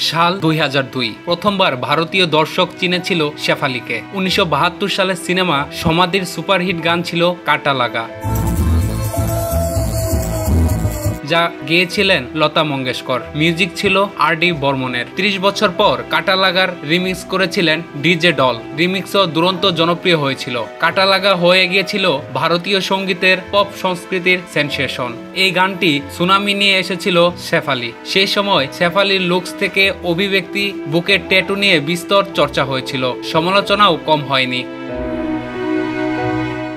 সাল 2002 প্রথমবার ভারতীয় দর্শক চিনেছিল শেফালিকে। 1972 সালের সিনেমা সমাধির সুপারহিট গান ছিল কাটা লাগা, যা গেয়েছিলেন লতা মঙ্গেশকর। মিউজিক ছিল আর ডি বর্মনের। 30 বছর পর কাটা লাগার রিমিক্স করেছিলেন ডিজে ডল। রিমিক্সও দুরন্ত জনপ্রিয় হয়েছিল। কাটা লাগা হয়ে গিয়েছিল ভারতীয় সঙ্গীতের পপ সংস্কৃতির সেন্সেশন। এই গানটি সুনামি নিয়ে এসেছিল শেফালি। সেই সময় শেফালির লুকস থেকে অভিব্যক্তি, বুকের ট্যাটু নিয়ে বিস্তর চর্চা হয়েছিল। সমালোচনাও কম হয়নি।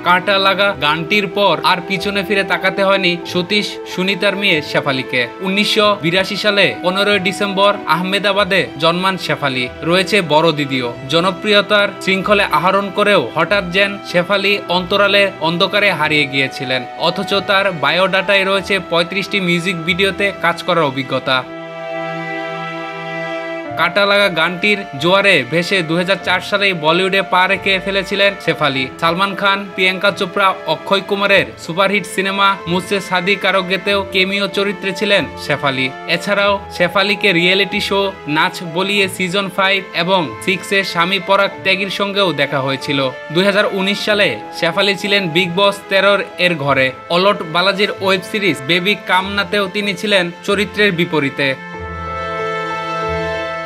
কাটা লাগা গানটির পর আর পিছনে ফিরে তাকাতে হয়নি সতীশ সুনিতার মেয়ে শেফালিকে। 1982 সালে 15 ডিসেম্বর আহমেদাবাদে জন্মান শেফালি। রয়েছে বড় দিদিও। জনপ্রিয়তার শৃঙ্খলে আহরণ করেও হঠাৎ যেন শেফালি অন্তরালে অন্ধকারে হারিয়ে গিয়েছিলেন। অথচ তার বায়োডাটায় রয়েছে 35টি মিউজিক ভিডিওতে কাজ করার অভিজ্ঞতা। কাটা লাগা গানটির জোয়ারে ভেসে 2004 সালে বলিউডে পা রেখে ফেলেছিলেন শেফালি। সালমান খান, প্রিয়াঙ্কা চোপড়া, অক্ষয় কুমারের সুপারহিট সিনেমা মুঝসে শাদি কারোগেতেও কেমিও চরিত্রে ছিলেন শেফালি। এছাড়াও শেফালিকে রিয়েলিটি শো নাচ বলিয়ে সিজন 5 এবং 6-এ স্বামী পরাগ ত্যাগীর সঙ্গেও দেখা হয়েছিল। 2019 সালে শেফালি ছিলেন বিগ বস 13 এর ঘরে। অলট বালাজির ওয়েব সিরিজ বেবি কামনাতেও তিনি ছিলেন চরিত্রের বিপরীতে।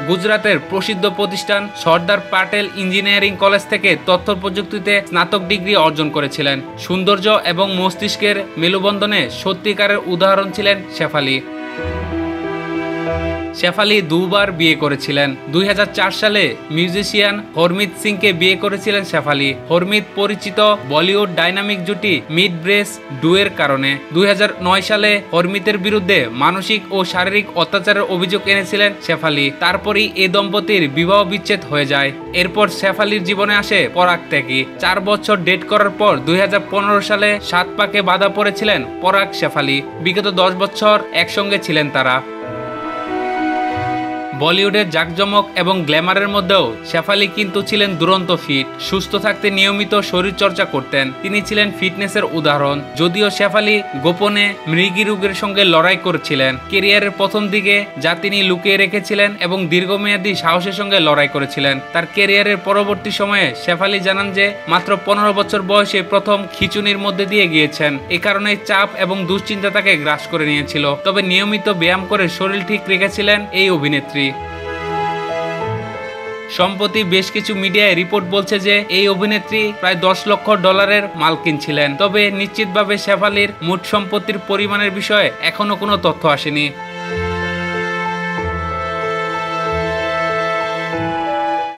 গুজরাতের প্রসিদ্ধ প্রতিষ্ঠান সর্দার প্যাটেল ইঞ্জিনিয়ারিং কলেজ থেকে তথ্য প্রযুক্তিতে স্নাতক ডিগ্রি অর্জন করেছিলেন। সৌন্দর্য এবং মস্তিষ্কের মেলবন্ধনে সত্যিকারের উদাহরণ ছিলেন শেফালি। শেফালি দুবার বিয়ে করেছিলেন। 2004 সালে মিউজিশিয়ান হরমিত সিংকে বিয়ে করেছিলেন শেফালি। হরমিত পরিচিত বলিউড ডাইনামিক জুটি মিড ব্রেস ডুয়ের কারণে। 2009 সালে হরমিতের বিরুদ্ধে মানসিক ও শারীরিক অত্যাচারের অভিযোগ এনেছিলেন শেফালি। তারপরই এ দম্পতির বিবাহ বিচ্ছেদ হয়ে যায়। এরপর শেফালির জীবনে আসে পরাগ ত্যাগী। 4 বছর ডেট করার পর 2015 সালে 7 পাকে বাধা পড়েছিলেন পরাগ শেফালি। বিগত 10 বছর একসঙ্গে ছিলেন তারা। বলিউডের জাকজমক এবং গ্ল্যামারের মধ্যেও শেফালি কিন্তু ছিলেন দুরন্ত ফিট। সুস্থ থাকতে নিয়মিত শরীর চর্চা করতেন। তিনি ছিলেন ফিটনেসের উদাহরণ। যদিও শেফালি গোপনে মৃগী রোগের সঙ্গে লড়াই করছিলেন কেরিয়ারের প্রথম দিকে, যা তিনি লুকিয়ে রেখেছিলেন এবং দীর্ঘমেয়াদী সাহসের সঙ্গে লড়াই করেছিলেন। তার কেরিয়ারের পরবর্তী সময়ে শেফালি জানান যে মাত্র 15 বছর বয়সে প্রথম খিঁচুনির মধ্যে দিয়ে গিয়েছেন। এ কারণে চাপ এবং দুশ্চিন্তা তাকে গ্রাস করে নিয়েছিল। তবে নিয়মিত ব্যায়াম করে শরীর ঠিক রেখেছিলেন এই অভিনেত্রী। সম্প্রতি বেশ কিছু মিডিয়ায় রিপোর্ট বলছে যে এই অভিনেত্রী প্রায় $10 লক্ষ মালকিন ছিলেন। তবে নিশ্চিতভাবে শেফালির মোট সম্পত্তির পরিমাণের বিষয়ে এখনো কোনো তথ্য আসেনি।